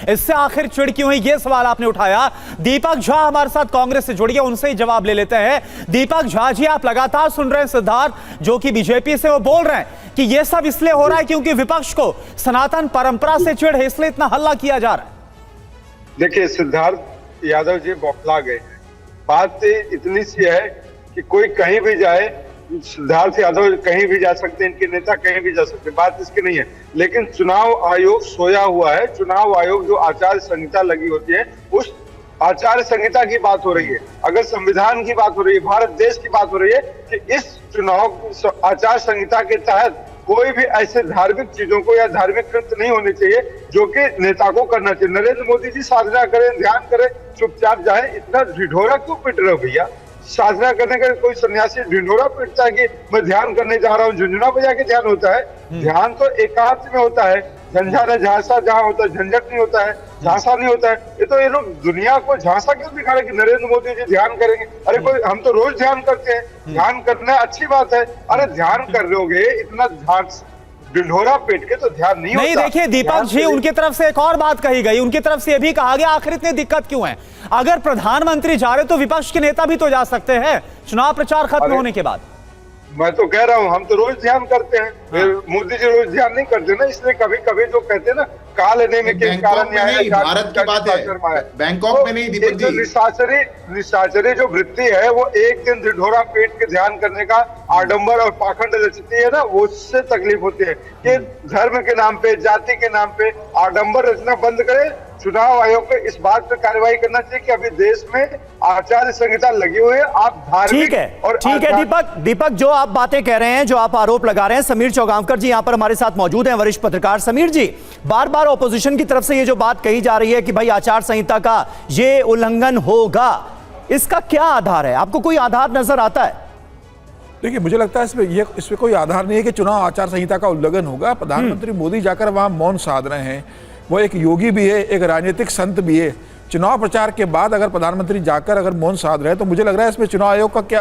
इससे आखिर चिढ़ क्यों है, ये सवाल आपने उठाया। दीपक झा हमारे साथ कांग्रेस से जुड़िए, उनसे ही जवाब ले लेते हैं। दीपक झा जी, आप लगातार सुन रहे हैं सिद्धार्थ जो कि बीजेपी से, वो बोल रहे हैं कि यह सब इसलिए हो रहा है क्योंकि विपक्ष को सनातन परंपरा से चिढ़ है, इसलिए इतना हल्ला किया जा रहा है। देखिए, सिद्धार्थ यादव जी बौखला गए हैं। बात इतनी सी है कि कोई कहीं भी जाए, सिद्धार्थ यादव कहीं भी जा सकते हैं, इनके नेता कहीं भी जा सकते हैं, बात इसकी नहीं है। लेकिन चुनाव आयोग सोया हुआ है। चुनाव आयोग जो आचार संहिता लगी होती है, उस आचार संहिता की बात हो रही है। अगर संविधान की बात हो रही है, भारत देश की बात हो रही है कि इस चुनाव आचार संहिता के तहत कोई भी ऐसे धार्मिक चीजों को या धार्मिक कृत्य नहीं होने चाहिए जो कि नेता को करना चाहिए। नरेंद्र मोदी जी साधना करें, ध्यान करें, चुपचाप जाए, इतना ढिढोरा क्यों पिट रहे हो भैया? साधना करने का कोई सन्यासी ढिढोरा पिटता है कि मैं ध्यान करने जा रहा हूँ, झुंझुना बजा के ध्यान होता है? ध्यान तो एकांत में होता है। झंझा न झांसा जहाँ होता है, झंझट नहीं होता है, झांसा नहीं होता है। ये लोग दुनिया को झांसा क्यों दिखा रहे कि नरेंद्र मोदी जी ध्यान करेंगे? अरे कोई, हम तो रोज ध्यान करते हैं, ध्यान करना अच्छी बात है। अरे ध्यान कर लोगे, इतना ढिढोरा पेट के तो ध्यान नहीं होता। देखिए दीपक जी, उनकी तरफ से एक और बात कही गई, उनकी तरफ से यह भी कहा गया आखिर इतनी दिक्कत क्यों है? अगर प्रधानमंत्री जा रहे तो विपक्ष के नेता भी तो जा सकते हैं चुनाव प्रचार खत्म होने के बाद। मैं तो कह रहा हूँ, हम तो रोज ध्यान करते हैं। मोदी जी रोज ध्यान नहीं करते ना, इसलिए कभी कभी जो कहते हैं ना, काल लेने में के कारण भारत की बात है, बैंकॉक में नहीं। दीपक जी, निशाचरी जो वृत्ति है, वो एक दिन ढिढोरा पेट के ध्यान करने का आडंबर और पाखंड रचती है ना, उससे तकलीफ होती है कि धर्म के नाम पे, जाति के नाम पे आडंबर रचना बंद करे। चुनाव आयोग को इस बात पर कार्रवाई करना चाहिए कि अभी देश में आचार संहिता लगी हुई है। आप धार्मिक, ठीक है दीपक, जो आप बातें कह रहे हैं, जो आप आरोप लगा रहे हैं, समीर चौगांवकर जी यहां पर हमारे साथ मौजूद हैं, वरिष्ठ पत्रकार। समीर जी, बार बार ऑपोजिशन की तरफ से ये जो बात कही जा रही है कि भाई आचार संहिता का ये उल्लंघन होगा, इसका क्या आधार है? आपको कोई आधार नजर आता है? देखिए, मुझे लगता है इसमें कोई आधार नहीं है कि चुनाव आचार संहिता का उल्लंघन होगा। प्रधानमंत्री मोदी जाकर वहां मौन साध रहे हैं। वो एक योगी भी है, एक राजनीतिक संत भी है। चुनाव प्रचार के बाद अगर प्रधानमंत्री जाकर अगर मौन साध रहे हैं तो मुझे लग रहा है इसमें चुनाव आयोग का क्या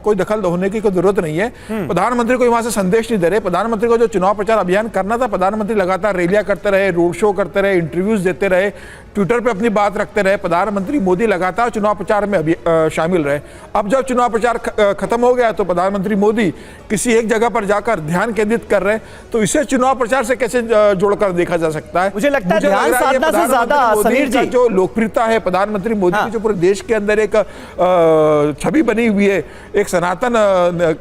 कोई दखल होने की कोई जरूरत नहीं है। प्रधानमंत्री को वहां से संदेश नहीं दे रहे। प्रधानमंत्री को जो चुनाव प्रचार अभियान करना था, प्रधानमंत्री लगातार रैलियां करते रहे, रोड शो करते रहे, इंटरव्यूज देते रहे, ट्विटर पे अपनी बात रखते रहे। प्रधानमंत्री मोदी लगातार चुनाव प्रचार में शामिल रहे। अब जब चुनाव प्रचार खत्म हो गया तो प्रधानमंत्री मोदी किसी एक जगह पर जाकर ध्यान केंद्रित कर रहे हैं, तो इसे चुनाव प्रचार से कैसे जोड़कर देखा जा सकता है? मुझे लगता है ध्यान साधना से ज्यादा समीर जी जो लोकप्रियता है प्रधानमंत्री मोदी की, जो पूरे देश के अंदर एक छवि बनी हुई है, एक सनातन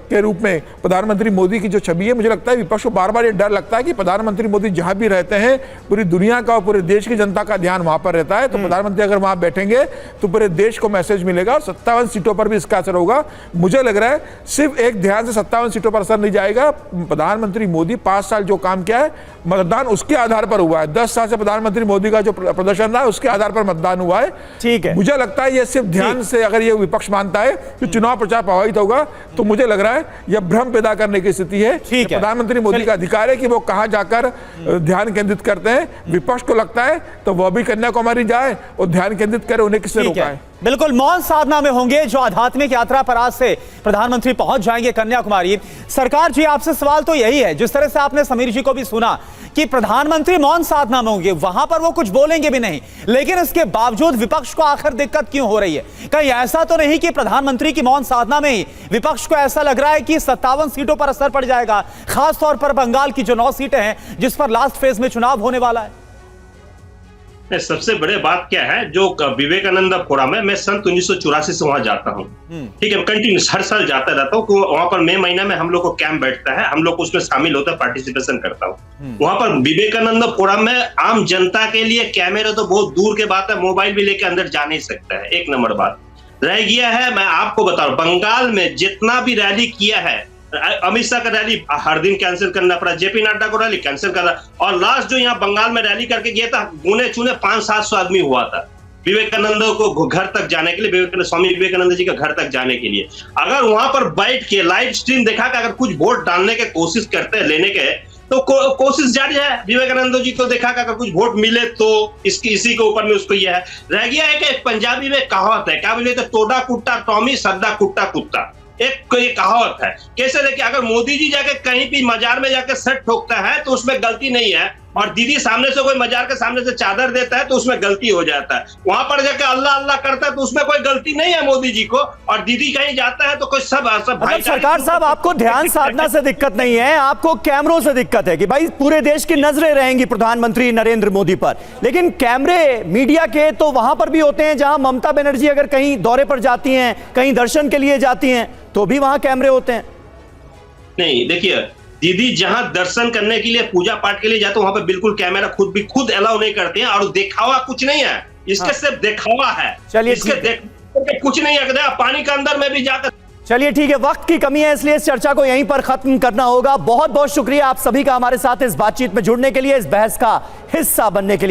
के रूप में प्रधानमंत्री मोदी की जो छवि है, मुझे लगता है विपक्ष को बार बार ये डर लगता है कि प्रधानमंत्री मोदी जहां भी रहते हैं पूरी दुनिया का और पूरे देश की जनता का ध्यान वहां पर रहता है। तो प्रधानमंत्री अगर वहां बैठेंगे तो पूरे देश को मैसेज मिलेगा और 57 सीटों पर भी इसका असर होगा। मुझे लग रहा है सिर्फ एक ध्यान से 57 सीटों पर असर नहीं जाएगा। प्रधानमंत्री मोदी 5 साल जो काम किया है, मतदान उसके आधार पर हुआ है। 10 साल से प्रधानमंत्री मोदी का जो प्रदर्शन रहा है उसके आधार पर मतदान हुआ है। ठीक है, मुझे लगता है ये सिर्फ ध्यान से अगर ये विपक्ष मानता है कि चुनाव प्रचार प्रभावित होगा, तो मुझे लग रहा है यह भ्रम पैदा करने की स्थिति है। प्रधानमंत्री मोदी का अधिकार है कि वो कहां जाकर ध्यान केंद्रित करते हैं। विपक्ष को लगता है तो वह भी कन्याकुमारी जाए और ध्यान केंद्रित करे, उन्हें किससे रोका है? बिल्कुल मौन साधना में होंगे जो आध्यात्मिक यात्रा पर आज से प्रधानमंत्री पहुंच जाएंगे कन्याकुमारी। सरकार जी, आपसे सवाल तो यही है, जिस तरह से आपने समीर जी को भी सुना कि प्रधानमंत्री मौन साधना में होंगे, वहां पर वो कुछ बोलेंगे भी नहीं, लेकिन इसके बावजूद विपक्ष को आखिर दिक्कत क्यों हो रही है? कहीं ऐसा तो नहीं कि प्रधानमंत्री की मौन साधना में ही विपक्ष को ऐसा लग रहा है कि 57 सीटों पर असर पड़ जाएगा, खासतौर पर बंगाल की जो 9 सीटें हैं जिस पर लास्ट फेज में चुनाव होने वाला है? सबसे बड़े बात क्या है, जो विवेकानंद फोरम है, मैं सन 1984 से वहां जाता हूँ। ठीक है, कंटिन्यूस हर साल जाता रहता हूँ। वहां पर मई महीना में हम लोग को कैंप बैठता है, हम लोग उसमें शामिल होता है, पार्टिसिपेशन करता हूँ। वहां पर विवेकानंद फोरम में आम जनता के लिए कैमरा तो बहुत दूर के बात है, मोबाइल भी लेके अंदर जा नहीं सकता है। 1 नंबर बात रह गया है। मैं आपको बताऊं, बंगाल में जितना भी रैली किया है, अमित शाह का रैली हर दिन कैंसिल करना पड़ा, जेपी नड्डा को रैली कैंसिल करना, और लास्ट जो यहाँ बंगाल में रैली करके गया था, गुने चुने 500-700 आदमी हुआ था विवेकानंद को घर तक जाने के लिए, स्वामी विवेकानंद जी का घर तक जाने के लिए। अगर वहां पर बैठ के लाइव स्ट्रीम देखा कि अगर कुछ वोट डालने के कोशिश करते हैं, लेने के, तो कोशिश जारी है। विवेकानंद जी को देखा कि अगर कुछ वोट मिले तो इसी के ऊपर में उसको यह है। रह गया है कि पंजाबी में कहावत है, क्या बोले तो टोडा कुट्टा टॉमी, सद्दा कुट्टा कुत्ता, एक कहावत है। कैसे देखिए, अगर मोदी जी जाके कहीं भी मजार में जाके सट ठोकता है तो उसमें गलती नहीं है, और दीदी सामने से कोई मजार के सामने से चादर देता है तो उसमें गलती हो जाता है, वहां पर जाकर अल्लाह अल्लाह करता है तो उसमें कोई गलती नहीं है मोदी जी को, और दीदी कहीं जाता है तो कोई सब मतलब सरकार साहब आपको ध्यान साधना से दिक्कत नहीं है, आपको कैमरों से दिक्कत है कि भाई पूरे देश की नजरें रहेंगी प्रधानमंत्री नरेंद्र मोदी पर, लेकिन कैमरे मीडिया के तो वहां पर भी होते हैं जहां ममता बनर्जी अगर कहीं दौरे पर जाती हैं, कहीं दर्शन के लिए जाती हैं तो भी वहां कैमरे होते हैं। नहीं, देखिए दीदी जहां दर्शन करने के लिए पूजा पाठ के लिए जाते वहां पर बिल्कुल कैमरा खुद अलाउ नहीं करते हैं, और दिखावा कुछ नहीं है, इसके सिर्फ दिखावा है, चलिए इसके कुछ नहीं है, पानी के अंदर में भी जाकर। चलिए ठीक है, वक्त की कमी है इसलिए इस चर्चा को यहीं पर खत्म करना होगा। बहुत बहुत शुक्रिया आप सभी का हमारे साथ इस बातचीत में जुड़ने के लिए, इस बहस का हिस्सा बनने के लिए।